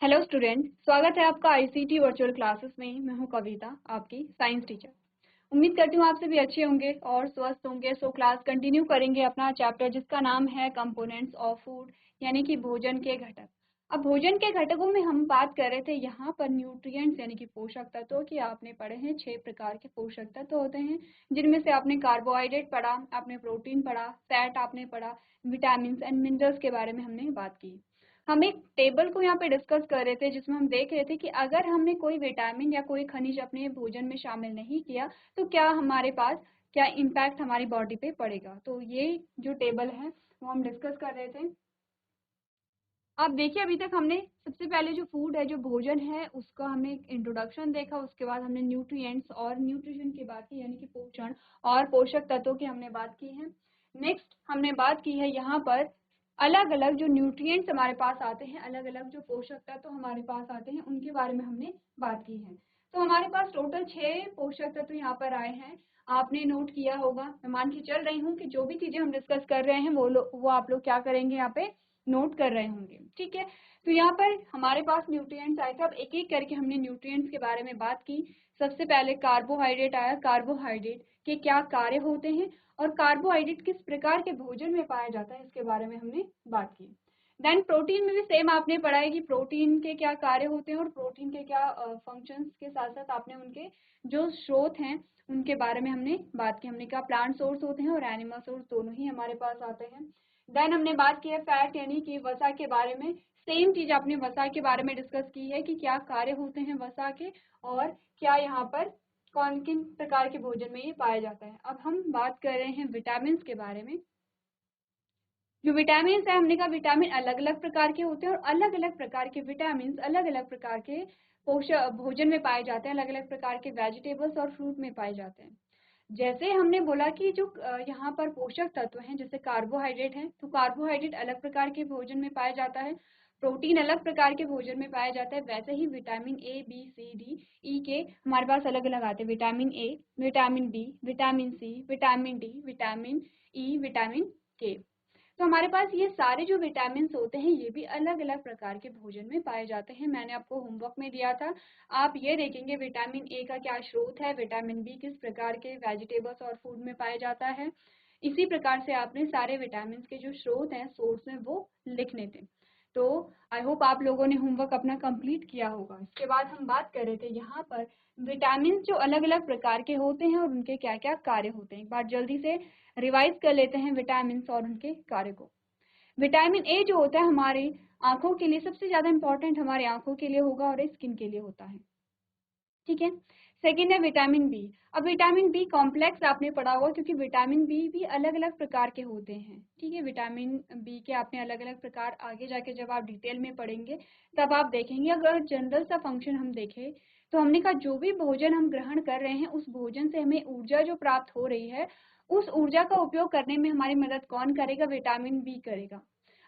Hello student, स्वागत है आपका आईसीटी वर्चुअल क्लासेस में। मैं हूं कविता, आपकी साइंस टीचर। उम्मीद करती हूँ आप सभी अच्छे होंगे और स्वस्थ होंगे। सो क्लास कंटिन्यू करेंगे अपना चैप्टर जिसका नाम है कंपोनेंट्स ऑफ फूड, यानी कि भोजन के घटक। अब भोजन के घटकों में हम बात कर रहे थे यहाँ पर न्यूट्रिएंट्स यानी कि पोषक तत्वों की। आपने पढ़े हैं 6 प्रकार के पोषक तत्व होते हैं, जिनमें से आपने कार्बोहाइड्रेट पढ़ा, आपने प्रोटीन पढ़ा, फैट आपने पढ़ा, विटामिन एंड मिनरल्स के बारे में हमने बात की। हम एक टेबल को यहाँ पे डिस्कस कर रहे थे जिसमें हम देख रहे थे कि अगर हमने कोई विटामिन या कोई खनिज अपने भोजन में शामिल नहीं किया तो क्या हमारे पास क्या इम्पैक्ट हमारी बॉडी पे पड़ेगा। तो ये जो टेबल है वो हम डिस्कस कर रहे थे। अब देखिए, अभी तक हमने सबसे पहले जो फूड है, जो भोजन है, उसका हमने इंट्रोडक्शन देखा। उसके बाद हमने न्यूट्रिएंट्स और न्यूट्रिशन की बात की, यानी कि पोषण और पोषक तत्वों की हमने बात की है। नेक्स्ट हमने बात की है यहाँ पर अलग अलग जो न्यूट्रिएंट्स हमारे पास आते हैं, अलग अलग जो पोषक तत्व हमारे पास आते हैं, उनके बारे में हमने बात की है। तो हमारे पास टोटल 6 पोषक तत्व यहाँ पर आए हैं। आपने नोट किया होगा, मैं मान के चल रही हूँ कि जो भी चीजें हम डिस्कस कर रहे हैं वो आप लोग क्या करेंगे, यहाँ पे नोट कर रहे होंगे। ठीक है, तो यहाँ पर हमारे पास न्यूट्रिएंट्स आए थे। अब एक एक करके हमने न्यूट्रिएंट्स के बारे में बात की। सबसे पहले कार्बोहाइड्रेट आया। कार्बोहाइड्रेट के क्या कार्य होते हैं और कार्बोहाइड्रेट किस प्रकार के भोजन में पाया जाता है, इसके बारे में हमने बात की। देन प्रोटीन में भी सेम आपने पढ़ा है कि प्रोटीन के क्या कार्य होते हैं और प्रोटीन के क्या फंक्शंस के साथ साथ आपने उनके जो स्रोत हैं उनके बारे में हमने बात की। हमने कहा प्लांट सोर्स होते हैं और एनिमल सोर्स दोनों ही हमारे पास आते हैं। देन हमने बात की है फैट यानी कि वसा के बारे में। सेम चीज आपने वसा के बारे में डिस्कस की है कि क्या कार्य होते हैं वसा के और क्या यहाँ पर कौन किन प्रकार के भोजन में ये पाया जाता है। अब हम बात कर रहे हैं विटामिन के बारे में। जो विटामिन है, हमने कहा विटामिन अलग अलग प्रकार के होते हैं और अलग अलग प्रकार के विटामिन अलग अलग प्रकार के पोषक भोजन में पाए जाते हैं, अलग अलग प्रकार के वेजिटेबल्स और फ्रूट में पाए जाते हैं। जैसे हमने बोला कि जो यहाँ पर पोषक तत्व हैं, जैसे कार्बोहाइड्रेट हैं, तो कार्बोहाइड्रेट अलग प्रकार के भोजन में पाया जाता है, प्रोटीन अलग प्रकार के भोजन में पाया जाता है। वैसे ही vitamin A B C D E K हमारे पास अलग अलग आते हैं। Vitamin A, vitamin B, vitamin C, vitamin D, vitamin E, vitamin K. तो हमारे पास ये सारे जो विटामिन होते हैं ये भी अलग अलग प्रकार के भोजन में पाए जाते हैं। मैंने आपको होमवर्क में दिया था, आप ये देखेंगे विटामिन ए का क्या स्रोत है, विटामिन बी किस प्रकार के वेजिटेबल्स और फूड में पाया जाता है। इसी प्रकार से आपने सारे विटामिन के जो स्रोत हैं, सोर्स हैं, वो लिखने थे। तो आई होप आप लोगों ने होमवर्क अपना कंप्लीट किया होगा। इसके बाद हम बात कर रहे थे यहाँ पर विटामिन जो अलग अलग प्रकार के होते हैं और उनके क्या क्या कार्य होते हैं। एक बार जल्दी से रिवाइज कर लेते हैं विटामिन और उनके कार्य को। विटामिन ए जो होता है हमारे आंखों के लिए सबसे ज्यादा इंपॉर्टेंट, हमारे आंखों के लिए होगा और स्किन के लिए होता है। ठीक है, सेकेंड है विटामिन बी। अब विटामिन बी कॉम्प्लेक्स आपने पढ़ा होगा क्योंकि विटामिन बी भी अलग अलग प्रकार के होते हैं। ठीक है, विटामिन बी के आपने अलग अलग प्रकार आगे जाके जब आप डिटेल में पढ़ेंगे तब आप देखेंगे। अगर जनरल सा फंक्शन हम देखें तो हमने कहा जो भी भोजन हम ग्रहण कर रहे हैं उस भोजन से हमें ऊर्जा जो प्राप्त हो रही है, उस ऊर्जा का उपयोग करने में हमारी मदद कौन करेगा, विटामिन बी करेगा।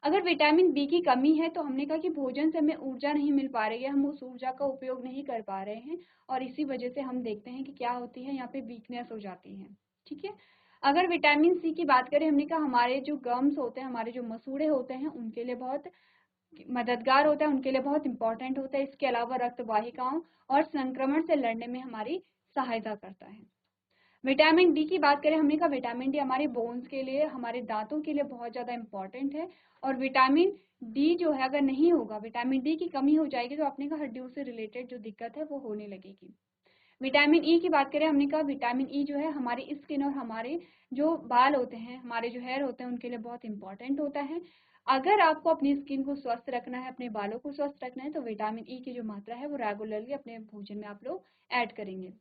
अगर विटामिन बी की कमी है तो हमने कहा कि भोजन से हमें ऊर्जा नहीं मिल पा रही है, हम उस ऊर्जा का उपयोग नहीं कर पा रहे हैं और इसी वजह से हम देखते हैं कि क्या होती है, यहाँ पे वीकनेस हो जाती है। ठीक है, अगर विटामिन सी की बात करें, हमने कहा हमारे जो गम्स होते हैं, हमारे जो मसूड़े होते हैं, उनके लिए बहुत मददगार होता है, उनके लिए बहुत इंपॉर्टेंट होता है। इसके अलावा रक्त वाहिकाओं और संक्रमण से लड़ने में हमारी सहायता करता है। विटामिन डी की बात करें, हमने कहा विटामिन डी हमारे बोन्स के लिए, हमारे दांतों के लिए बहुत ज़्यादा इंपॉर्टेंट है। और विटामिन डी जो है अगर नहीं होगा, विटामिन डी की कमी हो जाएगी तो आपने कहा हड्डियों से रिलेटेड जो दिक्कत है वो होने लगेगी। विटामिन ई की बात करें, हमने कहा विटामिन ई जो है हमारी स्किन और हमारे जो बाल होते हैं, हमारे जो हेयर होते हैं, उनके लिए बहुत इंपॉर्टेंट होता है। अगर आपको अपनी स्किन को स्वस्थ रखना है, अपने बालों को स्वस्थ रखना है, तो विटामिन ई की जो मात्रा है वो रेगुलरली अपने भोजन में आप लोग ऐड करेंगे।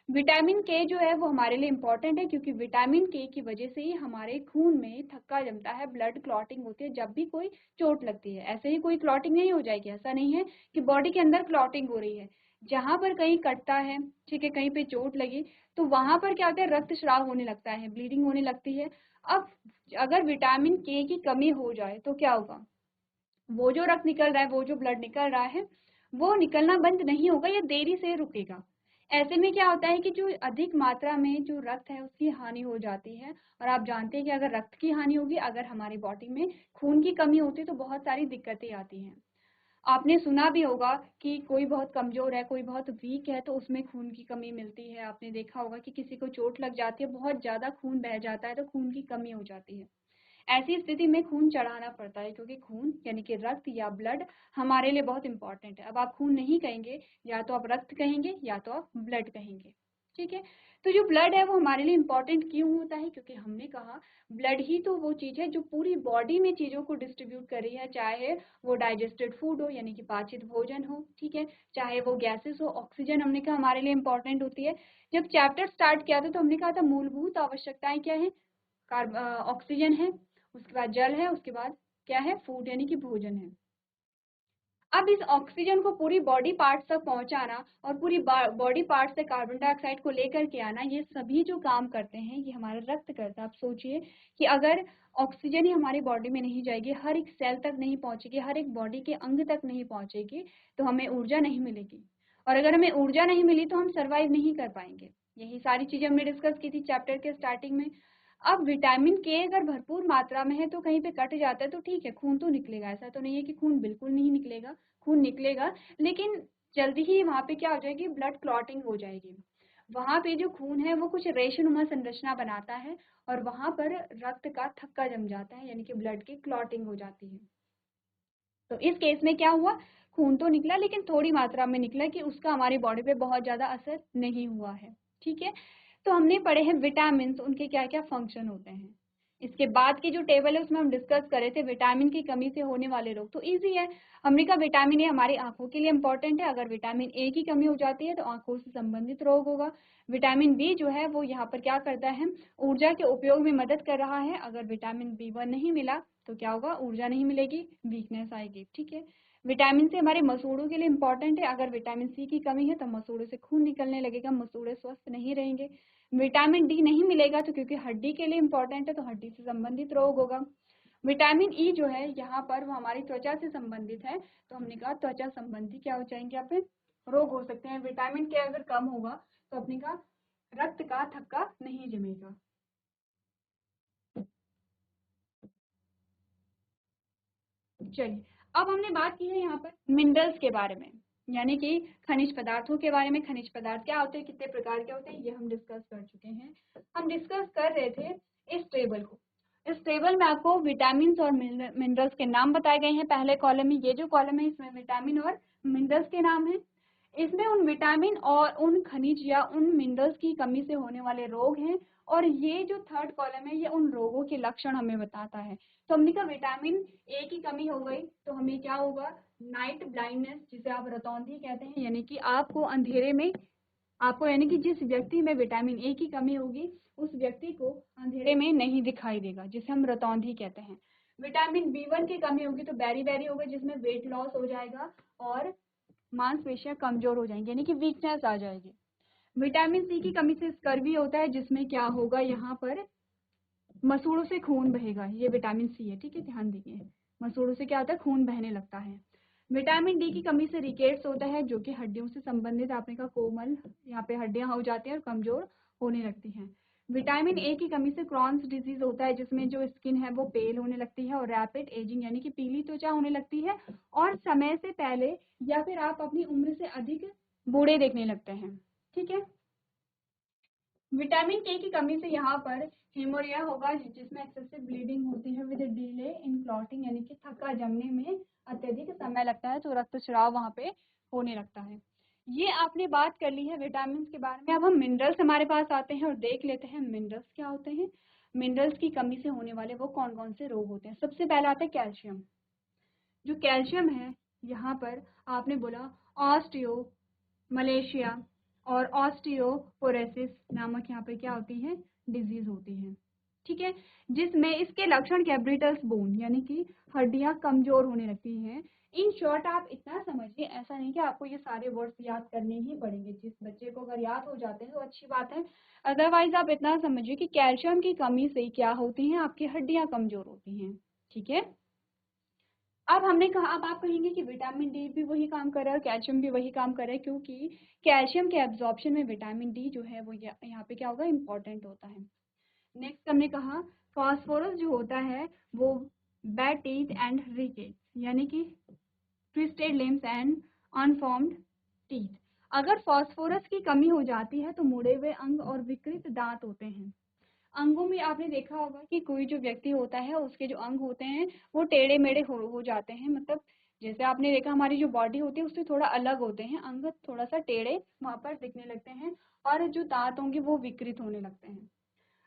विटामिन के जो है वो हमारे लिए इम्पॉर्टेंट है क्योंकि विटामिन के की वजह से ही हमारे खून में थक्का जमता है, ब्लड क्लॉटिंग होती है जब भी कोई चोट लगती है। ऐसे ही कोई क्लॉटिंग नहीं हो जाएगी, ऐसा नहीं है कि बॉडी के अंदर क्लॉटिंग हो रही है। जहां पर कहीं कटता है, ठीक है, कहीं पे चोट लगी तो वहां पर क्या होता है, रक्त स्राव होने लगता है, ब्लीडिंग होने लगती है। अब अगर विटामिन के की कमी हो जाए तो क्या होगा, वो जो रक्त निकल रहा है, वो जो ब्लड निकल रहा है, वो निकलना बंद नहीं होगा या देरी से रुकेगा। ऐसे में क्या होता है कि जो अधिक मात्रा में जो रक्त है उसकी हानि हो जाती है। और आप जानते हैं कि अगर रक्त की हानि होगी, अगर हमारी बॉडी में खून की कमी होती है तो बहुत सारी दिक्कतें आती हैं। आपने सुना भी होगा कि कोई बहुत कमज़ोर है, कोई बहुत वीक है तो उसमें खून की कमी मिलती है। आपने देखा होगा कि किसी को चोट लग जाती है, बहुत ज़्यादा खून बह जाता है तो खून की कमी हो जाती है। ऐसी स्थिति में खून चढ़ाना पड़ता है क्योंकि खून यानी कि रक्त या ब्लड हमारे लिए बहुत इंपॉर्टेंट है। अब आप खून नहीं कहेंगे, या तो आप रक्त कहेंगे या तो आप ब्लड कहेंगे, ठीक है। तो जो ब्लड है वो हमारे लिए इंपॉर्टेंट क्यों होता है, क्योंकि हमने कहा ब्लड ही तो वो चीज़ है जो पूरी बॉडी में चीज़ों को डिस्ट्रीब्यूट कर रही है, चाहे वो डाइजेस्टेड फूड हो यानी कि पाचित भोजन हो, ठीक है, चाहे वो गैसेस हो, ऑक्सीजन हमने कहा हमारे लिए इंपॉर्टेंट होती है। जब चैप्टर स्टार्ट किया था तो हमने कहा था मूलभूत आवश्यकताएं क्या है, ऑक्सीजन है, उसके बाद जल है, उसके बाद क्या है, फूड यानी कि भोजन है। अब इस ऑक्सीजन को पूरी बॉडी पार्ट्स तक पहुंचाना और पूरी बॉडी पार्ट्स से कार्बन डाइऑक्साइड को लेकर के आना, ये सभी जो काम करते हैं ये हमारा रक्त करता है। आप सोचिए कि अगर ऑक्सीजन ही हमारी बॉडी में नहीं जाएगी, हर एक सेल तक नहीं पहुंचेगी, हर एक बॉडी के अंग तक नहीं पहुंचेगी, तो हमें ऊर्जा नहीं मिलेगी, और अगर हमें ऊर्जा नहीं मिली तो हम सर्वाइव नहीं कर पाएंगे। यही सारी चीजें हमने डिस्कस की थी चैप्टर के स्टार्टिंग में। अब विटामिन के अगर भरपूर मात्रा में है तो कहीं पे कट जाता है तो ठीक है, खून तो निकलेगा, ऐसा तो नहीं है कि खून बिल्कुल नहीं निकलेगा, खून निकलेगा, लेकिन जल्दी ही वहाँ पे क्या हो जाएगी, ब्लड क्लॉटिंग हो जाएगी। वहाँ पे जो खून है वो कुछ रेशनुमा संरचना बनाता है और वहाँ पर रक्त का थक्का जम जाता है यानी कि ब्लड की क्लॉटिंग हो जाती है। तो इस केस में क्या हुआ, खून तो निकला लेकिन थोड़ी मात्रा में निकला कि उसका हमारी बॉडी पे बहुत ज़्यादा असर नहीं हुआ है, ठीक है। तो हमने पढ़े हैं विटामिन, उनके क्या क्या फंक्शन होते हैं। इसके बाद की जो टेबल है उसमें हम डिस्कस कर रहे थे विटामिन की कमी से होने वाले रोग, तो इजी है। हमने कहा विटामिन ए हमारी आंखों के लिए इंपॉर्टेंट है, अगर विटामिन ए की कमी हो जाती है तो आंखों से संबंधित रोग होगा। विटामिन बी जो है वो यहाँ पर क्या करता है, ऊर्जा के उपयोग में मदद कर रहा है, अगर विटामिन बी1 नहीं मिला तो क्या होगा, ऊर्जा नहीं मिलेगी, वीकनेस आएगी, ठीक है। विटामिन सी हमारे मसूड़ों के लिए इंपॉर्टेंट है, अगर विटामिन सी की कमी है तो मसूड़ों से खून निकलने लगेगा, मसूड़े स्वस्थ नहीं रहेंगे। विटामिन डी नहीं मिलेगा तो क्योंकि हड्डी के लिए इंपॉर्टेंट है तो हड्डी से संबंधित रोग होगा। विटामिन ई जो है यहाँ पर वो हमारी त्वचा से संबंधित है, तो हमने कहा त्वचा संबंधी क्या हो जाएंगे यहाँ पे, रोग हो सकते हैं। विटामिन के अगर कम होगा तो अपने का रक्त का थक्का नहीं जमेगा। चलिए, अब हमने बात की है यहाँ पर मिनरल्स के बारे में, यानी कि खनिज पदार्थों के बारे में। खनिज पदार्थ क्या होते हैं, कितने प्रकार के होते हैं, ये हम डिस्कस कर चुके हैं। हम डिस्कस कर रहे थे इस टेबल को। इस टेबल में आपको विटामिन और मिनरल्स के नाम बताए गए हैं। पहले कॉलम में, ये जो कॉलम है इसमें विटामिन और मिनरल्स के नाम है। इसमें उन विटामिन और उन खनिज या उन मिनरल्स की कमी से होने वाले रोग हैं, और ये जो थर्ड कॉलम है ये उन रोगों के लक्षण हमें बताता है। तो हमने कहा विटामिन ए की कमी हो गई तो हमें क्या होगा, नाइट ब्लाइंडनेस, जिसे आप रतौंधी कहते हैं, यानी कि आपको अंधेरे में, आपको यानी कि जिस व्यक्ति में विटामिन ए की कमी होगी उस व्यक्ति को अंधेरे में नहीं दिखाई देगा, जिसे हम रतौंधी कहते हैं। विटामिन बी1 की कमी होगी तो बैरी बैरी होगा, जिसमें वेट लॉस हो जाएगा और मांसपेशियां कमजोर हो जाएंगी यानी कि वीकनेस आ जाएगी। विटामिन सी की कमी से स्कर्वी होता है, जिसमें क्या होगा, यहाँ पर मसूड़ों से खून बहेगा, ये विटामिन सी है, ठीक है, ध्यान दीजिए। मसूड़ों से क्या होता है, खून बहने लगता है। विटामिन डी की कमी से रिकेट्स होता है, जो कि हड्डियों से संबंधित, आपने कहा कोमल, यहाँ पे हड्डियां हो जाती हैं और कमजोर होने लगती हैं। विटामिन ए की कमी से क्रॉन्स डिजीज होता है, जिसमें जो स्किन है वो पेल होने लगती है और रैपिड एजिंग यानी कि पीली त्वचा होने लगती है, और समय से पहले या फिर आप अपनी उम्र से अधिक बूढ़े देखने लगते हैं, ठीक है। विटामिन के की कमी से यहाँ पर हेमोरिया होगा, जिसमें एक्सेसिव ब्लीडिंग होती है विद डिले इन क्लॉटिंग, यानी कि थक्का जमने में अत्यधिक समय लगता है तो रक्तस्राव वहाँ पे होने लगता है। ये आपने बात कर ली है विटामिन के बारे में। अब हम मिनरल्स हमारे पास आते हैं और देख लेते हैं मिनरल्स क्या होते हैं। मिनरल्स की कमी से होने वाले वो कौन कौन से रोग होते हैं। सबसे पहला आता है कैल्शियम। जो कैल्शियम है यहाँ पर आपने बोला ऑस्टियो मलेशिया और ऑस्टियोपोरोसिस नामक यहाँ पे क्या होती है, डिजीज होती है, ठीक है, जिसमें इसके लक्षण क्या, ब्रिटल्स बोन यानी कि हड्डियां कमजोर होने लगती हैं। इन शॉर्ट आप इतना समझिए, ऐसा नहीं कि आपको ये सारे वर्ड्स याद करने ही पड़ेंगे, जिस बच्चे को अगर याद हो जाते हैं तो अच्छी बात है, अदरवाइज आप इतना समझिए कि कैल्शियम की कमी से क्या होती है, आपकी हड्डियां कमजोर होती हैं, ठीक है। अब हमने कहा, अब आप कहेंगे कि विटामिन डी भी वही काम कर रहा है, कैल्शियम भी वही काम कर रहा है, क्योंकि कैल्शियम के एब्जॉर्प्शन में विटामिन डी जो है वो यहाँ पे क्या होगा, इंपॉर्टेंट होता है। नेक्स्ट हमने कहा फास्फोरस जो होता है वो बैड टीथ एंड रिकेट्स यानी कि twisted limbs and unformed teeth. अगर फास्फोरस की कमी हो जाती है तो मुड़े हुए अंग और विकृत दांत होते हैं। अंगों में आपने देखा होगा कि कोई जो व्यक्ति होता है उसके जो अंग होते हैं वो टेढ़े मेढ़े हो जाते हैं, मतलब जैसे आपने देखा हमारी जो बॉडी होती है उससे थोड़ा अलग होते हैं अंग, थोड़ा सा टेढ़े वहां पर दिखने लगते हैं और जो दांत होंगे वो विकृत होने लगते हैं।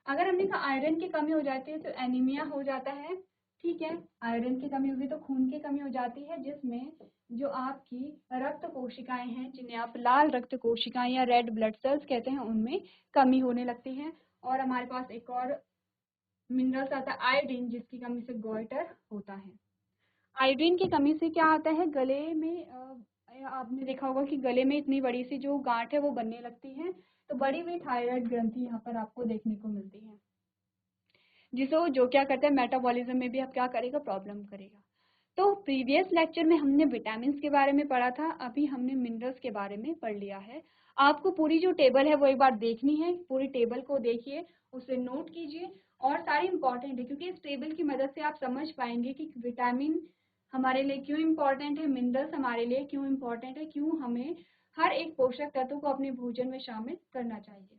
अगर हमने कहा आयरन की कमी हो जाती है तो एनीमिया हो जाता है। ठीक है, आयरन की कमी होगी तो खून की कमी हो जाती है, जिसमें जो आपकी रक्त कोशिकाएं हैं जिन्हें आप लाल रक्त कोशिकाएं या रेड ब्लड सेल्स कहते हैं उनमें कमी होने लगती है। और हमारे पास एक और मिनरल्स आता है आयोडीन, जिसकी कमी से गोइटर होता है। आयोडीन की कमी से क्या आता है, गले में आपने देखा होगा कि गले में इतनी बड़ी सी जो गांठ है वो बनने लगती है, तो बड़ी हुई थायराइड ग्रंथि यहाँ पर आपको देखने को मिलती है, जिसको जो क्या करता है मेटाबॉलिज्म में भी अब क्या करेगा, प्रॉब्लम करेगा। तो प्रीवियस लेक्चर में हमने विटामिन के बारे में पढ़ा था, अभी हमने मिनरल्स के बारे में पढ़ लिया है। आपको पूरी जो टेबल है वो एक बार देखनी है, पूरी टेबल को देखिए, उसे नोट कीजिए और सारी इंपॉर्टेंट है, क्योंकि इस टेबल की मदद से आप समझ पाएंगे कि विटामिन हमारे लिए क्यों इम्पोर्टेंट है, मिनरल्स हमारे लिए क्यों इम्पोर्टेंट है, क्यों हमें हर एक पोषक तत्व को अपने भोजन में शामिल करना चाहिए।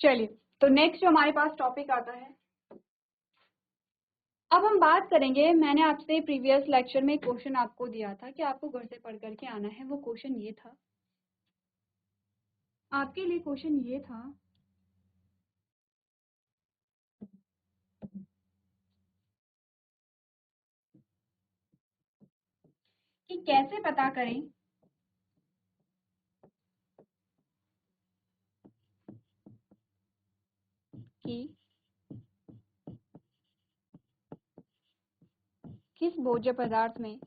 चलिए, तो नेक्स्ट जो हमारे पास टॉपिक आता है, अब हम बात करेंगे। मैंने आपसे प्रीवियस लेक्चर में क्वेश्चन आपको दिया था कि आपको घर से पढ़ करके आना है। वो क्वेश्चन ये था, आपके लिए क्वेश्चन ये था कि कैसे पता करें कि किस भोज्य पदार्थ में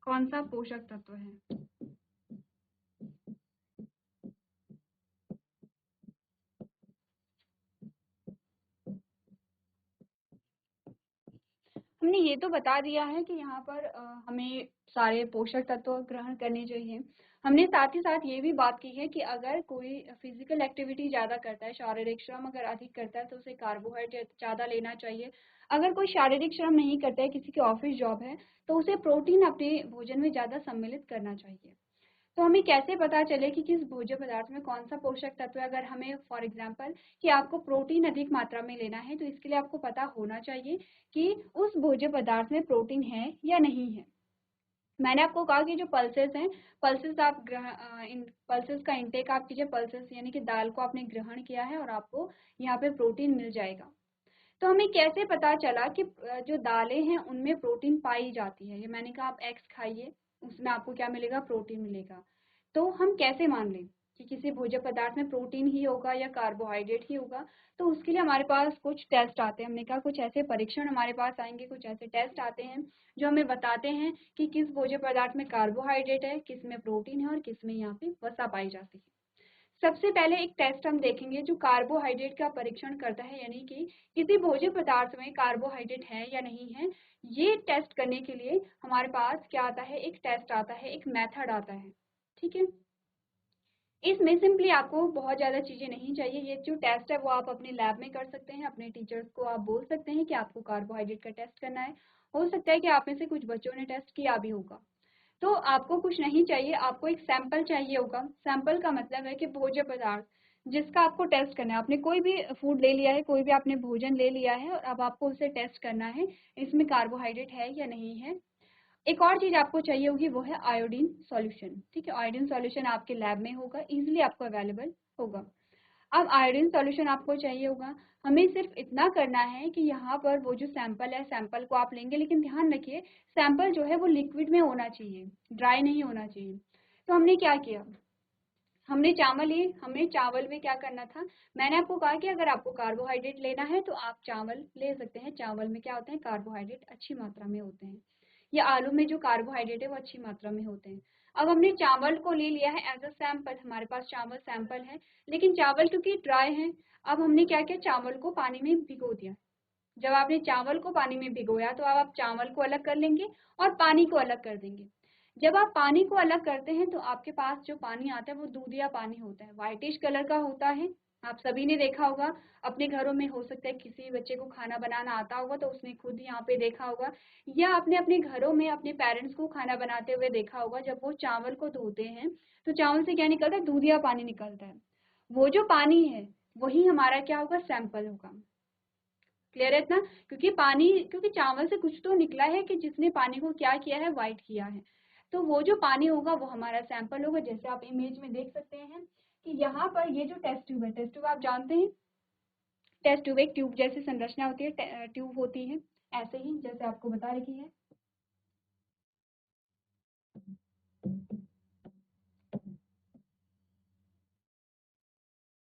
कौन सा पोषक तत्व है। हमने ये तो बता दिया है कि यहाँ पर हमें सारे पोषक तत्व ग्रहण करने चाहिए। हमने साथ ही साथ ये भी बात की है कि अगर कोई फिजिकल एक्टिविटी ज़्यादा करता है, शारीरिक श्रम अगर अधिक करता है तो उसे कार्बोहाइड्रेट ज़्यादा लेना चाहिए। अगर कोई शारीरिक श्रम नहीं करता है, किसी की ऑफिस जॉब है, तो उसे प्रोटीन अपने भोजन में ज़्यादा सम्मिलित करना चाहिए। तो हमें कैसे पता चले कि किस भोज्य पदार्थ में कौन सा पोषक तत्व है। अगर हमें फॉर एग्जांपल कि आपको प्रोटीन अधिक मात्रा में लेना है, तो इसके लिए आपको पता होना चाहिए कि उस भोज्य पदार्थ में प्रोटीन है या नहीं है। मैंने आपको कहा कि जो पल्सेस हैं, पल्सेस आप इन पल्सेस का इंटेक आप कीजिए, पल्सेस यानी कि दाल को आपने ग्रहण किया है और आपको यहाँ पे प्रोटीन मिल जाएगा। तो हमें कैसे पता चला कि जो दालें हैं उनमें प्रोटीन पाई जाती है। ये मैंने कहा आप एग्स खाइए, उसमें आपको क्या मिलेगा, प्रोटीन मिलेगा। तो हम कैसे मान लें कि किसी भोज्य पदार्थ में प्रोटीन ही होगा या कार्बोहाइड्रेट ही होगा। तो उसके लिए हमारे पास कुछ टेस्ट आते हैं। हमने कहा कुछ ऐसे परीक्षण हमारे पास आएंगे, कुछ ऐसे टेस्ट आते हैं जो हमें बताते हैं कि किस भोज्य पदार्थ में कार्बोहाइड्रेट है, किस में प्रोटीन है और किस में यहाँ पे वसा पाई जाती है। सबसे पहले एक टेस्ट हम देखेंगे जो कार्बोहाइड्रेट का परीक्षण करता है, यानी कि किसी भोज्य पदार्थ में कार्बोहाइड्रेट है या नहीं है। ये टेस्ट करने के लिए हमारे पास क्या आता है, एक टेस्ट आता है, एक मेथड आता है। ठीक है, इसमें सिंपली आपको बहुत ज़्यादा चीज़ें नहीं चाहिए। ये जो टेस्ट है वो आप अपने लैब में कर सकते हैं, अपने टीचर्स को आप बोल सकते हैं कि आपको कार्बोहाइड्रेट का टेस्ट करना है। हो सकता है कि आप में से कुछ बच्चों ने टेस्ट किया भी होगा। तो आपको कुछ नहीं चाहिए, आपको एक सैंपल चाहिए होगा। सैंपल का मतलब है कि भोज्य पदार्थ जिसका आपको टेस्ट करना है। आपने कोई भी फूड ले लिया है, कोई भी आपने भोजन ले लिया है और अब आपको उसे टेस्ट करना है, इसमें कार्बोहाइड्रेट है या नहीं है। एक और चीज़ आपको चाहिए होगी, वो है आयोडीन सॉल्यूशन। ठीक है, आयोडीन सॉल्यूशन आपके लैब में होगा, इजीली आपको अवेलेबल होगा। अब आयोडीन सॉल्यूशन आपको चाहिए होगा। हमें सिर्फ इतना करना है कि यहाँ पर वो जो सैंपल है, सैंपल को आप लेंगे, लेकिन ध्यान रखिए सैंपल जो है वो लिक्विड में होना चाहिए, ड्राई नहीं होना चाहिए। तो हमने क्या किया, हमने चावल लिए। हमें चावल में क्या करना था, मैंने आपको कहा कि अगर आपको कार्बोहाइड्रेट लेना है तो आप चावल ले सकते हैं। चावल में क्या होते हैं, कार्बोहाइड्रेट अच्छी मात्रा में होते हैं, या आलू में जो कार्बोहाइड्रेट है वो अच्छी मात्रा में होते हैं। अब हमने चावल को ले लिया है एज अ सैंपल, हमारे पास चावल सैंपल है, लेकिन चावल क्योंकि ड्राई है, अब हमने क्या किया, चावल को पानी में भिगो दिया। जब आपने चावल को पानी में भिगोया तो अब आप चावल को अलग कर लेंगे और पानी को अलग कर देंगे। जब आप पानी को अलग करते हैं तो आपके पास जो पानी आता है वो दूधिया पानी होता है, व्हाइटिश कलर का होता है। आप सभी ने देखा होगा अपने घरों में, हो सकता है किसी बच्चे को खाना बनाना आता होगा तो उसने खुद यहाँ पे देखा होगा, या आपने अपने घरों में अपने पेरेंट्स को खाना बनाते हुए देखा होगा। जब वो चावल को धोते हैं तो चावल से क्या निकलता है, दूधिया पानी निकलता है। वो जो पानी है वही हमारा क्या होगा, सैंपल होगा। क्लियर है इतना, क्योंकि पानी, क्योंकि चावल से कुछ तो निकला है कि जिसने पानी को क्या किया है, वाइट किया है। तो वो जो पानी होगा वो हमारा सैंपल होगा। जैसे आप इमेज में देख सकते हैं कि यहाँ पर ये जो टेस्ट ट्यूब है, टेस्ट ट्यूब आप जानते हैं, टेस्ट ट्यूब एक ट्यूब जैसी संरचना होती है, ट्यूब होती है ऐसे ही जैसे आपको बता रखी है।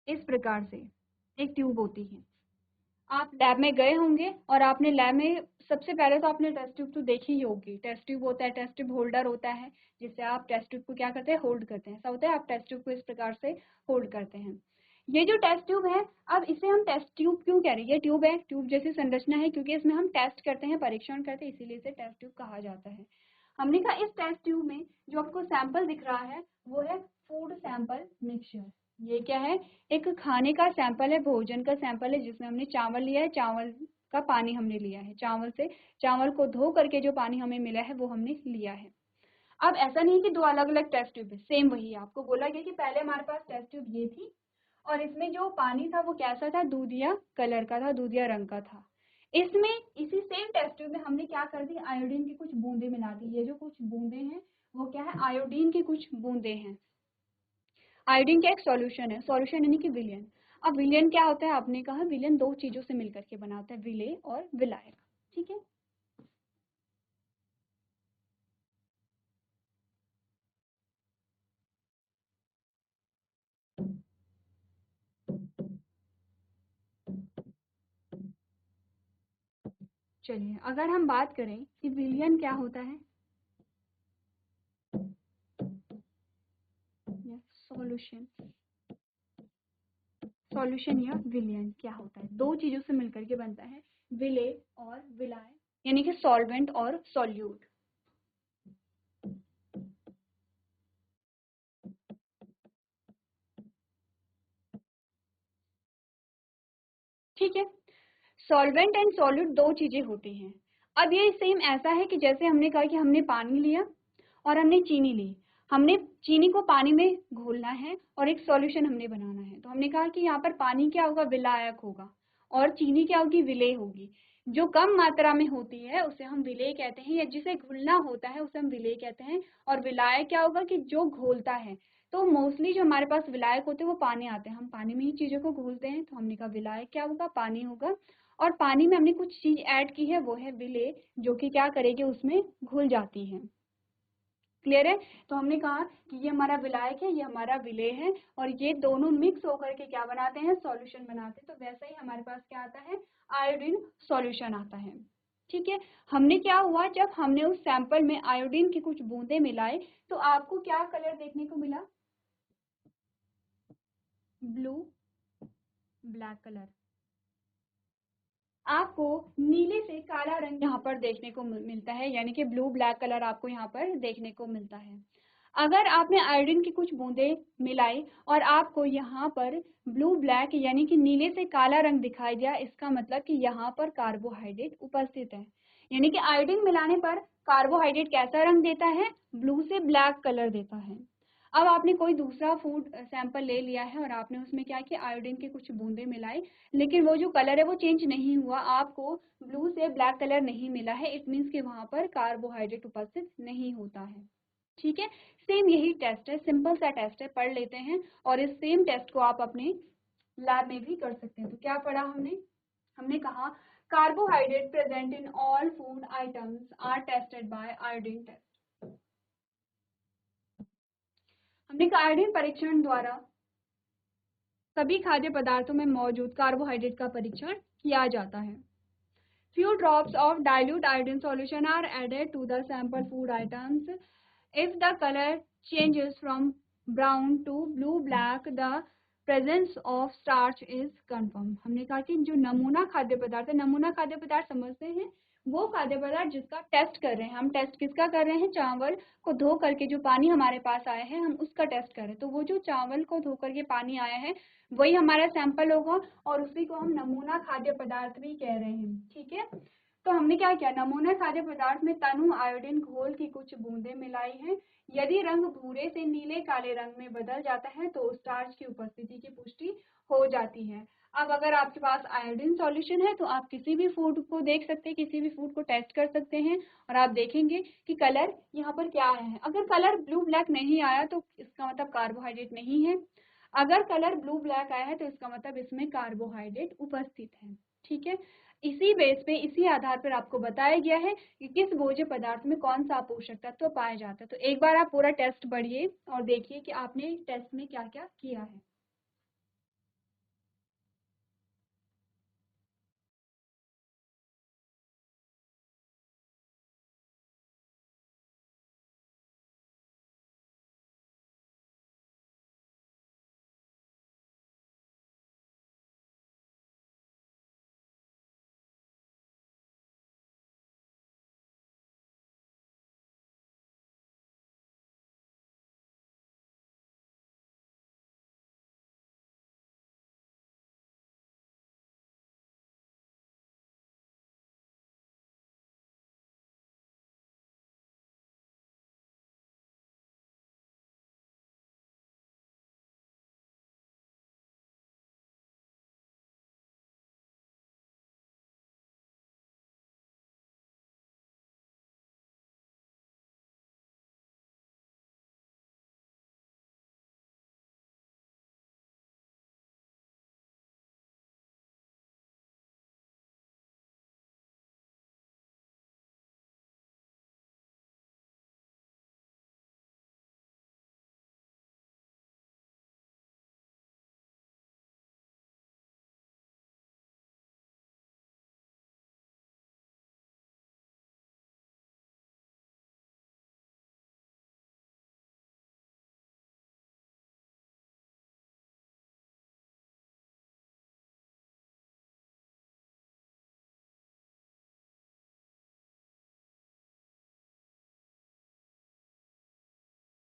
इस प्रकार से एक ट्यूब होती है। आप लैब में गए होंगे और आपने लैब में सबसे पहले तो आपने टेस्ट ट्यूब तो देखी ही होगी। टेस्ट ट्यूब होता है, टेस्ट ट्यूब होल्डर होता है, जिससे आप टेस्ट ट्यूब को क्या करते हैं, होल्ड करते हैं। ऐसा होता है, आप टेस्ट ट्यूब को इस प्रकार से होल्ड करते हैं। ये जो टेस्ट ट्यूब है, अब इसे हम टेस्ट ट्यूब क्यों कह रहे हैं, ये ट्यूब है, ट्यूब जैसी संरचना है, क्योंकि इसमें हम टेस्ट करते हैं, परीक्षण करते हैं, इसीलिए इसे टेस्ट ट्यूब कहा जाता है। हमने कहा इस टेस्ट ट्यूब में जो आपको सैंपल दिख रहा है वो है फूड सैंपल मिक्सचर। ये क्या है, एक खाने का सैंपल है, भोजन का सैंपल है, जिसमें हमने चावल लिया है, चावल का पानी हमने लिया है, चावल से, चावल को धो करके जो पानी हमें मिला है वो हमने लिया है। अब ऐसा नहीं कि दो अलग अलग टेस्ट ट्यूब है, सेम वही है। आपको बोला गया कि पहले हमारे पास टेस्ट ट्यूब ये थी और इसमें जो पानी था वो कैसा था, दूधिया कलर का था, दूधिया रंग का था। इसमें इसी सेम टेस्ट ट्यूब में हमने क्या कर दी, आयोडीन की कुछ बूंदे मिला दी। ये जो कुछ बूंदे हैं वो क्या है, आयोडीन की कुछ बूंदे हैं। आयोडीन क्या एक सॉल्यूशन है, सॉल्यूशन यानी कि विलयन। अब विलयन क्या होता है, आपने कहा विलयन दो चीजों से मिलकर के बनाता है, विलेय और विलायक। ठीक है, चलिए अगर हम बात करें कि विलयन क्या होता है या सॉल्यूशन, सॉल्यूशन या विलयन क्या होता है, दो चीजों से मिलकर के बनता है, विलेय और विलायक, यानी कि सॉल्वेंट और सॉल्यूट। ठीक है, सॉल्वेंट एंड सॉल्यूट दो चीजें होती हैं। अब ये सेम ऐसा है कि जैसे हमने कहा कि हमने पानी लिया और हमने चीनी ली, हमने चीनी को पानी में घोलना है और एक सॉल्यूशन हमने बनाना है। तो हमने कहा कि यहाँ पर पानी क्या होगा, विलायक होगा, और चीनी क्या होगी, विलेय होगी। जो कम मात्रा में होती है उसे हम विलेय कहते हैं, या जिसे घुलना होता है उसे हम विलेय कहते हैं। और विलायक क्या होगा कि जो घोलता है। तो मोस्टली जो हमारे पास विलायक होते हैं वो पानी आते हैं, हम पानी में ही चीजों को घोलते हैं, तो हमने कहा विलायक क्या होगा, पानी होगा। और पानी में हमने कुछ चीज ऐड की है, वो है विलेय, जो कि क्या करेगी, उसमें घुल जाती है। क्लियर है, तो हमने कहा कि ये हमारा विलायक है, ये हमारा विलेय है, और ये दोनों मिक्स होकर के क्या बनाते हैं, सॉल्यूशन बनाते हैं। तो वैसा ही हमारे पास क्या आता है, आयोडीन सॉल्यूशन आता है। ठीक है, हमने क्या हुआ, जब हमने उस सैंपल में आयोडीन की कुछ बूंदे मिलाए तो आपको क्या कलर देखने को मिला, ब्लू ब्लैक कलर। आपको नीले से काला रंग यहाँ पर देखने को मिलता है, यानी कि ब्लू ब्लैक कलर आपको यहाँ पर देखने को मिलता है। अगर आपने आयोडीन की कुछ बूंदे मिलाई और आपको यहाँ पर ब्लू ब्लैक यानी कि नीले से काला रंग दिखाई दिया, इसका मतलब कि यहाँ पर कार्बोहाइड्रेट उपस्थित है। यानी कि आयोडीन मिलाने पर कार्बोहाइड्रेट कैसा रंग देता है, ब्लू से ब्लैक कलर देता है। अब आपने कोई दूसरा फूड सैंपल ले लिया है और आपने उसमें क्या किया, आयोडीन के कुछ बूंदे मिलाई, लेकिन वो जो कलर है वो चेंज नहीं हुआ, आपको ब्लू से ब्लैक कलर नहीं मिला है, इट मीन्स कि वहाँ पर कार्बोहाइड्रेट उपस्थित नहीं होता है। ठीक है, सेम यही टेस्ट है, सिंपल सा टेस्ट है, पढ़ लेते हैं और इस सेम टेस्ट को आप अपने लैब में भी कर सकते हैं। तो क्या पढ़ा हमने, हमने कहा carbohydrate present in all food items are tested by iodine test. हमने कहा आयोडीन परीक्षण द्वारा सभी खाद्य पदार्थों में मौजूद कार्बोहाइड्रेट का परीक्षण किया जाता है। Few drops of dilute iodine solution are added to the sample food items. If the color changes from brown to blue black, the presence of starch is confirmed. हमने कहा कि जो नमूना खाद्य पदार्थ है, नमूना खाद्य पदार्थ समझते हैं वो खाद्य पदार्थ जिसका टेस्ट कर रहे हैं हम। टेस्ट किसका कर रहे हैं, चावल को धो करके जो पानी हमारे पास आया है हम उसका टेस्ट कर रहे हैं। तो वो जो चावल को धो करके पानी आया है वही हमारा सैंपल होगा और उसी को हम नमूना खाद्य पदार्थ भी कह रहे हैं। ठीक है, तो हमने क्या किया, नमूना खाद्य पदार्थ में तनु आयोडीन घोल की कुछ बूंदें मिलाई हैं। यदि रंग भूरे से नीले काले रंग में बदल जाता है तो स्टार्च की उपस्थिति की पुष्टि हो जाती है। अब अगर आपके पास आयोडीन सॉल्यूशन है तो आप किसी भी फूड को देख सकते हैं, किसी भी फूड को टेस्ट कर सकते हैं और आप देखेंगे कि कलर यहाँ पर क्या आया है। अगर कलर ब्लू ब्लैक नहीं आया तो इसका मतलब कार्बोहाइड्रेट नहीं है, अगर कलर ब्लू ब्लैक आया है तो इसका मतलब इसमें कार्बोहाइड्रेट उपस्थित है। ठीक है, इसी बेस पे, इसी आधार पर आपको बताया गया है कि किस भोज्य पदार्थ में कौन सा पोषक तत्व पाया जाता है। तो एक बार आप पूरा टेस्ट पढ़िए और देखिए कि आपने टेस्ट में क्या क्या किया है।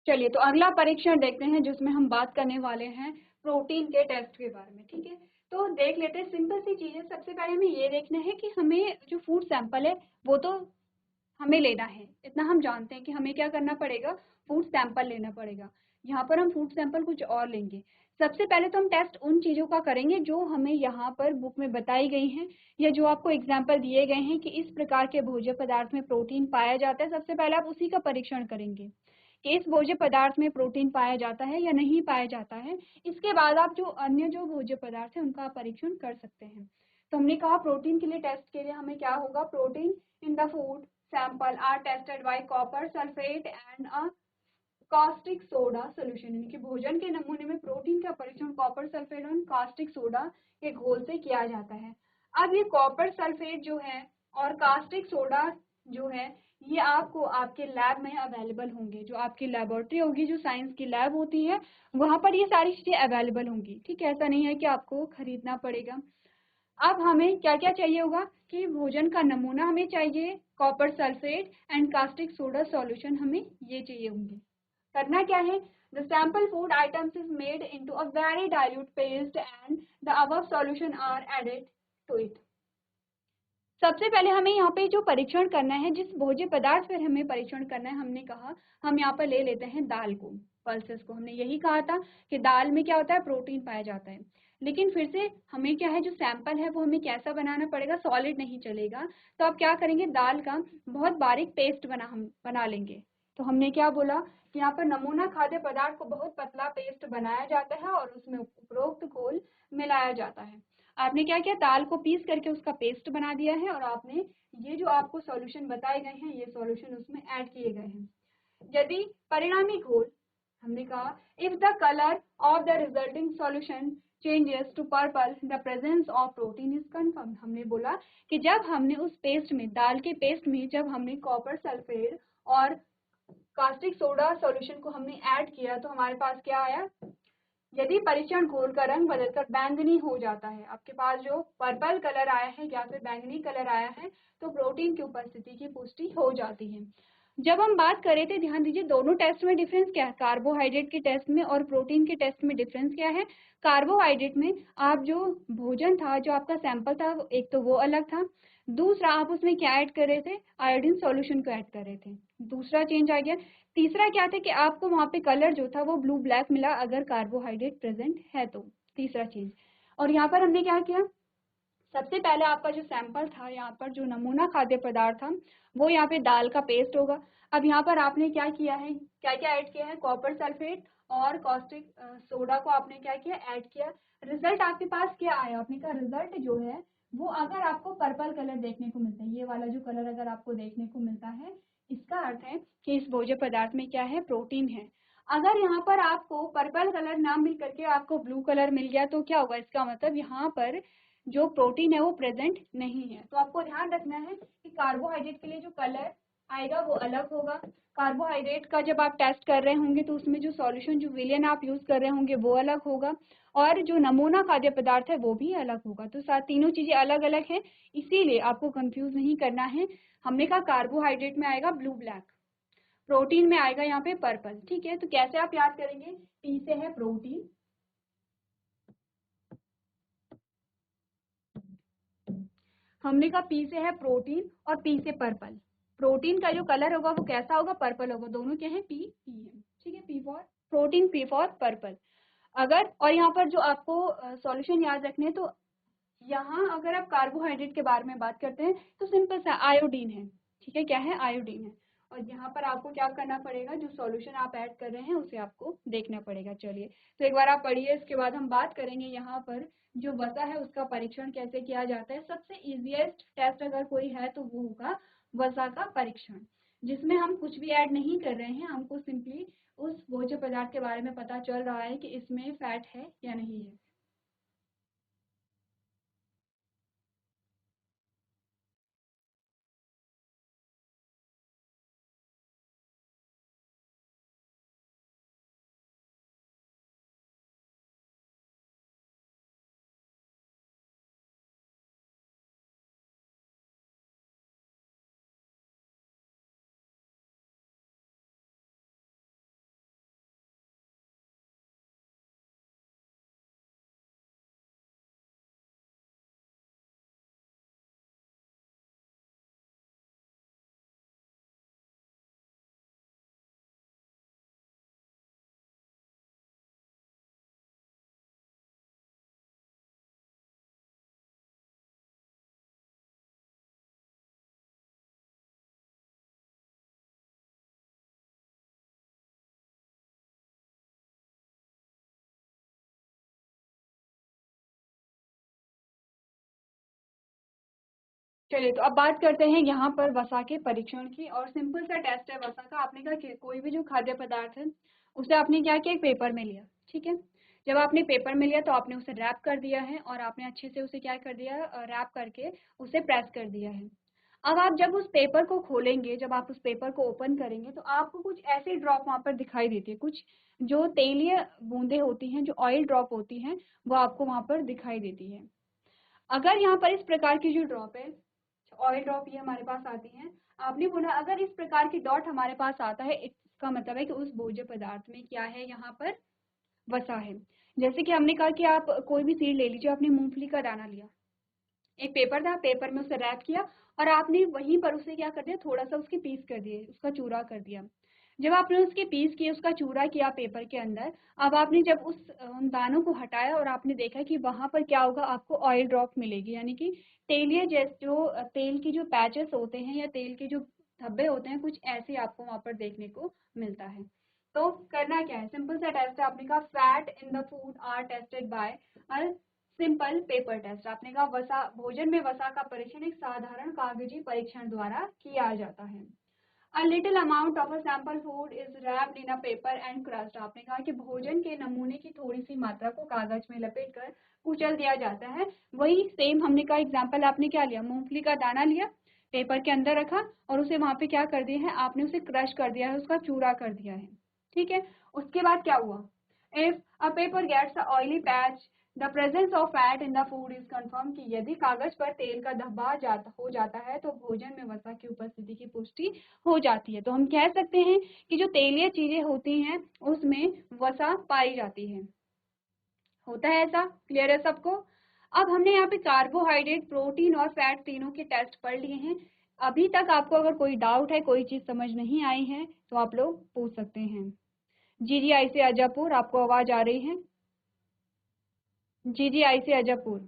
चलिए, तो अगला परीक्षण देखते हैं जिसमें हम बात करने वाले हैं प्रोटीन के टेस्ट के बारे में। ठीक है, तो देख लेते हैं, सिंपल सी चीज़ है। सबसे पहले हमें ये देखना है कि हमें जो फूड सैंपल है वो तो हमें लेना है, इतना हम जानते हैं कि हमें क्या करना पड़ेगा, फूड सैंपल लेना पड़ेगा। यहाँ पर हम फूड सैंपल कुछ और लेंगे। सबसे पहले तो हम टेस्ट उन चीज़ों का करेंगे जो हमें यहाँ पर बुक में बताई गई हैं या जो आपको एग्जाम्पल दिए गए हैं कि इस प्रकार के भोज्य पदार्थ में प्रोटीन पाया जाता है। सबसे पहले आप उसी का परीक्षण करेंगे कि इस भोज्य पदार्थ में प्रोटीन पाया जाता है या नहीं पाया जाता है। इसके बाद आप जो अन्य जो भोज्य पदार्थ है उनका परीक्षण कर सकते हैं। तो हमने कहा प्रोटीन के लिए टेस्ट के लिए हमें क्या होगा, protein in the food sample are tested by copper sulphate and a caustic soda solution. यानी कि भोजन के नमूने में प्रोटीन का परीक्षण कॉपर सल्फेट और कास्टिक सोडा के घोल से किया जाता है। अब ये कॉपर सल्फेट जो है और कास्टिक सोडा जो है ये आपको आपके लैब में अवेलेबल होंगे। जो आपकी लेबोरेटरी होगी, जो साइंस की लैब होती है, वहाँ पर ये सारी चीज़ें अवेलेबल होंगी। ठीक है, ऐसा नहीं है कि आपको खरीदना पड़ेगा। अब हमें क्या क्या चाहिए होगा कि भोजन का नमूना हमें चाहिए, copper sulphate and caustic soda solution हमें ये चाहिए होंगे। करना क्या है, the sample food items is made into a very dilute paste and the above solution are added to it. सबसे पहले हमें यहाँ पे जो परीक्षण करना है, जिस भोज्य पदार्थ पर हमें परीक्षण करना है, हमने कहा हम यहाँ पर ले लेते हैं दाल को, पल्सेस को। हमने यही कहा था कि दाल में क्या होता है, प्रोटीन पाया जाता है। लेकिन फिर से हमें क्या है, जो सैंपल है वो हमें कैसा बनाना पड़ेगा, सॉलिड नहीं चलेगा। तो आप क्या करेंगे, दाल का बहुत बारीक पेस्ट हम बना लेंगे। तो हमने क्या बोला कि यहाँ पर नमूना खाद्य पदार्थ को बहुत पतला पेस्ट बनाया जाता है और उसमें उपरोक्त घोल मिलाया जाता है। आपने क्या किया, दाल को पीस करके उसका पेस्ट बना दिया है और आपने ये जो आपको सॉल्यूशन बताए गए हैं, ये सॉल्यूशन उसमें ऐड किए गए हैं। यदि परिणामी घोल, हमने कहा if the colour of the resulting solution changes to purple, the presence of protein is confirm. हमने बोला कि जब हमने उस पेस्ट में, दाल के पेस्ट में जब हमने कॉपर सल्फेट और कास्टिक सोडा सॉल्यूशन को हमने ऐड किया, तो हमारे पास क्या आया, यदि परीक्षण घोल का रंग बदलकर बैंगनी हो जाता है, आपके पास जो पर्पल कलर आया है या फिर बैंगनी कलर आया है, तो प्रोटीन की उपस्थिति की पुष्टि हो जाती है। जब हम बात कर रहे थे, ध्यान दीजिए, दोनों टेस्ट में डिफरेंस क्या है, कार्बोहाइड्रेट के टेस्ट में और प्रोटीन के टेस्ट में डिफरेंस क्या है। कार्बोहाइड्रेट में आप जो भोजन था, जो आपका सैंपल था, एक तो वो अलग था, दूसरा आप उसमें क्या ऐड कर रहे थे, आयोडीन सॉल्यूशन को ऐड कर रहे थे, दूसरा चेंज आ गया। तीसरा क्या था कि आपको वहां पे कलर जो था वो ब्लू ब्लैक मिला अगर कार्बोहाइड्रेट प्रेजेंट है तो, तीसरा चीज। और यहाँ पर हमने क्या किया, सबसे पहले आपका जो सैंपल था, यहाँ पर जो नमूना खाद्य पदार्थ था, वो यहाँ पे दाल का पेस्ट होगा। अब यहाँ पर आपने क्या किया है, क्या क्या ऐड किया है, कॉपर सल्फेट और कॉस्टिक सोडा को आपने क्या किया, ऐड किया। रिजल्ट आपके पास क्या आया, आपने कहा रिजल्ट जो है वो अगर आपको पर्पल कलर देखने को मिलता है, ये वाला जो कलर अगर आपको देखने को मिलता है, इसका अर्थ है कि इस भोज्य पदार्थ में क्या है, प्रोटीन है। अगर यहाँ पर आपको पर्पल कलर ना मिल करके आपको ब्लू कलर मिल गया, तो क्या होगा, इसका मतलब यहाँ पर जो प्रोटीन है वो प्रेजेंट नहीं है। तो आपको ध्यान रखना है कि कार्बोहाइड्रेट के लिए जो कलर आएगा वो अलग होगा। कार्बोहाइड्रेट का जब आप टेस्ट कर रहे होंगे तो उसमें जो सॉल्यूशन, जो विलियन आप यूज कर रहे होंगे वो अलग होगा, और जो नमूना खाद्य पदार्थ है वो भी अलग होगा। तो साथ तीनों चीजें अलग अलग हैं, इसीलिए आपको कंफ्यूज नहीं करना है। हमने कहा कार्बोहाइड्रेट में आएगा ब्लू ब्लैक, प्रोटीन में आएगा यहाँ पे पर्पल। ठीक है, तो कैसे आप याद करेंगे, पी से है प्रोटीन, हमने कहा पी से है प्रोटीन और पी से पर्पल। प्रोटीन का जो कलर होगा वो कैसा होगा, पर्पल होगा। दोनों क्या है, पी पी है। ठीक है, P for protein, P for purple. अगर, और यहाँ पर जो आपको सॉल्यूशन याद रखने, तो यहाँ अगर आप कार्बोहाइड्रेट के बारे में बात करते हैं तो सिंपल सा आयोडीन है। ठीक है, क्या है, आयोडीन है। और यहाँ पर आपको क्या करना पड़ेगा, जो सॉल्यूशन आप ऐड कर रहे हैं उसे आपको देखना पड़ेगा। चलिए, तो एक बार आप पढ़िए, इसके बाद हम बात करेंगे यहाँ पर जो वसा है उसका परीक्षण कैसे किया जाता है। सबसे इजीएस्ट टेस्ट अगर कोई है तो वो होगा वसा का परीक्षण, जिसमें हम कुछ भी ऐड नहीं कर रहे हैं, हमको सिंपली उस भोज्य पदार्थ के बारे में पता चल रहा है कि इसमें फैट है या नहीं है। चलिए, तो अब बात करते हैं यहाँ पर वसा के परीक्षण की। और सिंपल सा टेस्ट है वसा का। आपने कहा कि कोई भी जो खाद्य पदार्थ है उसे आपने क्या किया, एक पेपर में लिया। ठीक है, जब आपने पेपर में लिया तो आपने उसे रैप कर दिया है और आपने अच्छे से उसे क्या कर दिया, रैप करके उसे प्रेस कर दिया है। अब आप जब उस पेपर को खोलेंगे, जब आप उस पेपर को ओपन करेंगे, तो आपको कुछ ऐसी ड्रॉप वहां पर दिखाई देती है, कुछ जो तेलीय बूंदे होती हैं, जो ऑयल ड्रॉप होती हैं, वो आपको वहां पर दिखाई देती है। अगर यहाँ पर इस प्रकार की जो ड्रॉप है, ऑयल ड्रॉप, ये हमारे पास आती हैं, आपने बोला अगर इस प्रकार की डॉट हमारे पास आता है, इसका मतलब है कि उस भोज्य पदार्थ में क्या है, यहाँ पर वसा है। जैसे कि हमने कहा कि आप कोई भी सीड ले लीजिए, आपने मूंगफली का दाना लिया, एक पेपर था, पेपर में उसे रैप किया और आपने वहीं पर उसे क्या कर दिया, थोड़ा सा उसके पीस कर दिए, उसका चूरा कर दिया। जब आपने उसके पीस किए, उसका चूरा किया पेपर के अंदर, अब आपने जब उन दानों को हटाया और आपने देखा कि वहां पर क्या होगा, आपको ऑयल ड्रॉप मिलेगी, यानी कि तेलीय जैसे जो तेल की जो पैचेस होते हैं या तेल के जो धब्बे होते हैं, कुछ ऐसे आपको वहां पर देखने को मिलता है। तो करना क्या है, सिंपल सा टेस्ट है। आपने कहा fat in the food are tested by simple paper test. आपने कहा वसा, भोजन में वसा का परीक्षण एक साधारण कागजी परीक्षण द्वारा किया जाता है। A little amount of a sample food is wrapped in a paper and crushed। आपने कहा कि भोजन के नमूने की थोड़ी सी मात्रा को कागज में लपेट कर कुचल दिया जाता है। वही सेम हमने कहा एग्जाम्पल, आपने क्या लिया, मूंगफली का दाना लिया, पेपर के अंदर रखा और उसे वहां पे क्या कर दिया है, आपने उसे क्रश कर दिया है, उसका चूरा कर दिया है। ठीक है, उसके बाद क्या हुआ, if a paper gets a oily patch the presence of fat in the food is confirm, कि यदि कागज पर तेल का धब्बा हो जाता है तो भोजन में वसा की उपस्थिति की पुष्टि हो जाती है। तो हम कह सकते हैं कि जो तेलीय चीजें होती हैं उसमें वसा पाई जाती है। होता है ऐसा, क्लियर है सबको। अब हमने यहाँ पे कार्बोहाइड्रेट, प्रोटीन और फैट तीनों के टेस्ट पढ़ लिए हैं। अभी तक आपको अगर कोई डाउट है, कोई चीज समझ नहीं आई है, तो आप लोग पूछ सकते हैं। जीजीआई से अजयपुर, आपको आवाज आ रही है? जीजीआई से अजयपुर।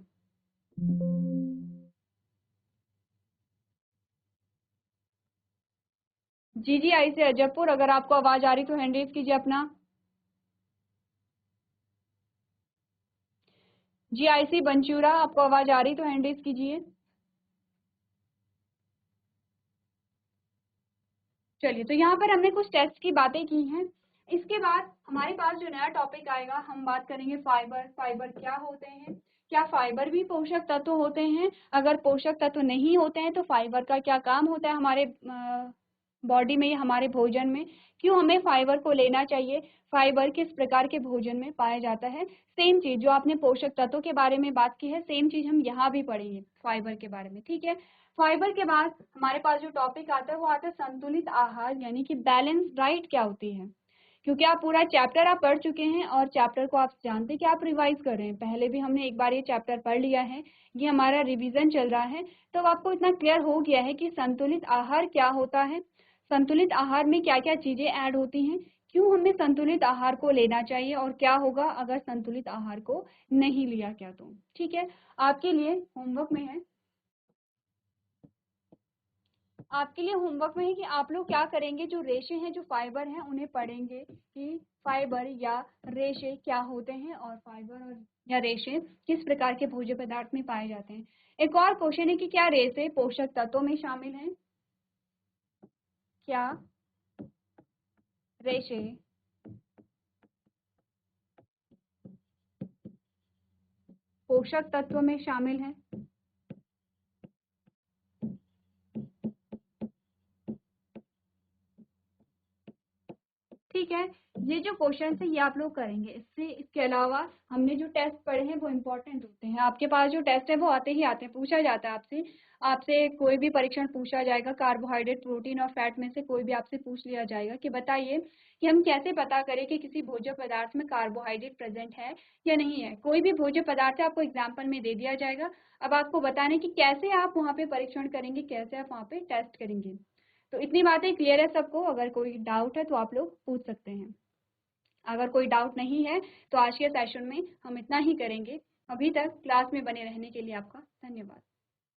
जीजीआई से अजयपुर, अगर आपको आवाज आ रही तो हैंड रेज कीजिए अपना। जीआईसी बंचूरा, आपको आवाज आ रही तो हैंड रेज कीजिए। चलिए, तो यहाँ पर हमने कुछ टेस्ट की बातें की हैं। इसके बाद हमारे पास जो नया टॉपिक आएगा, हम बात करेंगे फाइबर। फाइबर क्या होते हैं, क्या फाइबर भी पोषक तत्व होते हैं, अगर पोषक तत्व नहीं होते हैं तो फाइबर का क्या काम होता है हमारे बॉडी में या हमारे भोजन में, क्यों हमें फाइबर को लेना चाहिए, फाइबर किस प्रकार के भोजन में पाया जाता है। सेम चीज जो आपने पोषक तत्वों के बारे में बात की है, सेम चीज हम यहाँ भी पढ़ेंगे फाइबर के बारे में। ठीक है, फाइबर के बाद हमारे पास जो टॉपिक आता है वो आता है संतुलित आहार, यानी कि बैलेंस डाइट क्या होती है। क्योंकि आप पूरा चैप्टर आप पढ़ चुके हैं और चैप्टर को आप जानते हैं कि आप रिवाइज कर रहे हैं, पहले भी हमने एक बार ये चैप्टर पढ़ लिया है, ये हमारा रिवीजन चल रहा है, तो आपको इतना क्लियर हो गया है कि संतुलित आहार क्या होता है, संतुलित आहार में क्या क्या चीजें ऐड होती हैं, क्यों हमें संतुलित आहार को लेना चाहिए और क्या होगा अगर संतुलित आहार को नहीं लिया क्या तो। ठीक है, आपके लिए होमवर्क में है, आपके लिए होमवर्क में है कि आप लोग क्या करेंगे, जो रेशे हैं, जो फाइबर हैं, उन्हें पढ़ेंगे कि फाइबर या रेशे क्या होते हैं और फाइबर और या रेशे किस प्रकार के भोज्य पदार्थ में पाए जाते हैं। एक और क्वेश्चन है कि क्या रेशे पोषक तत्वों में शामिल हैं, क्या रेशे पोषक तत्व में शामिल हैं। ठीक है, ये जो क्वेश्चन है ये आप लोग करेंगे, इसके अलावा हमने जो टेस्ट पढ़े हैं वो इम्पोर्टेंट होते हैं। आपके पास जो टेस्ट है वो आते ही आते हैं, पूछा जाता है आपसे, आपसे कोई भी परीक्षण पूछा जाएगा, कार्बोहाइड्रेट, प्रोटीन और फैट में से कोई भी आपसे पूछ लिया जाएगा कि बताइए कि हम कैसे पता करें कि किसी भोज्य पदार्थ में कार्बोहाइड्रेट प्रेजेंट है या नहीं है। कोई भी भोज्य पदार्थ आपको एग्जाम्पल में दे दिया जाएगा, अब आपको बताने की कैसे आप वहाँ पे परीक्षण करेंगे, कैसे आप वहाँ पे टेस्ट करेंगे। तो इतनी बातें क्लियर है सबको, अगर कोई डाउट है तो आप लोग पूछ सकते हैं। अगर कोई डाउट नहीं है तो आज के सेशन में हम इतना ही करेंगे। अभी तक क्लास में बने रहने के लिए आपका धन्यवाद।